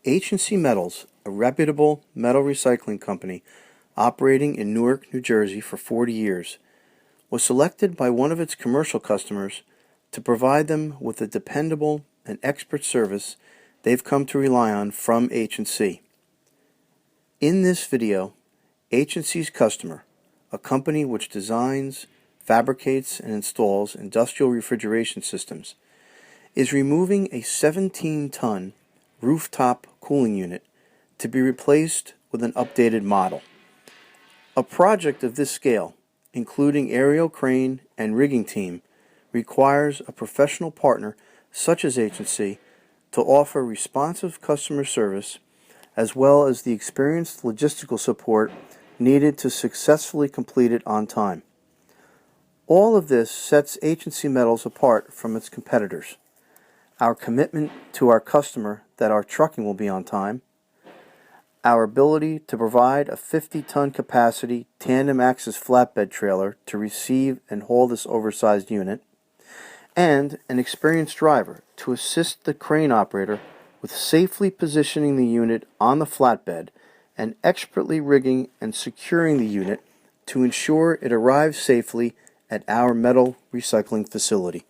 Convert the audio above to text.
H&C Metals, a reputable metal recycling company operating in Newark, New Jersey for 40 years, was selected by one of its commercial customers to provide them with a dependable and expert service they've come to rely on from H&C. In this video, H&C's customer, a company which designs, fabricates, and installs industrial refrigeration systems, is removing a 17-ton rooftop cooling unit to be replaced with an updated model. A project of this scale, including aerial crane and rigging team, requires a professional partner such as H&C to offer responsive customer service as well as the experienced logistical support needed to successfully complete it on time. All of this sets H&C Metals apart from its competitors. Our commitment to our customer that our trucking will be on time, our ability to provide a 50-ton capacity tandem axis flatbed trailer to receive and haul this oversized unit, and an experienced driver to assist the crane operator with safely positioning the unit on the flatbed and expertly rigging and securing the unit to ensure it arrives safely at our metal recycling facility.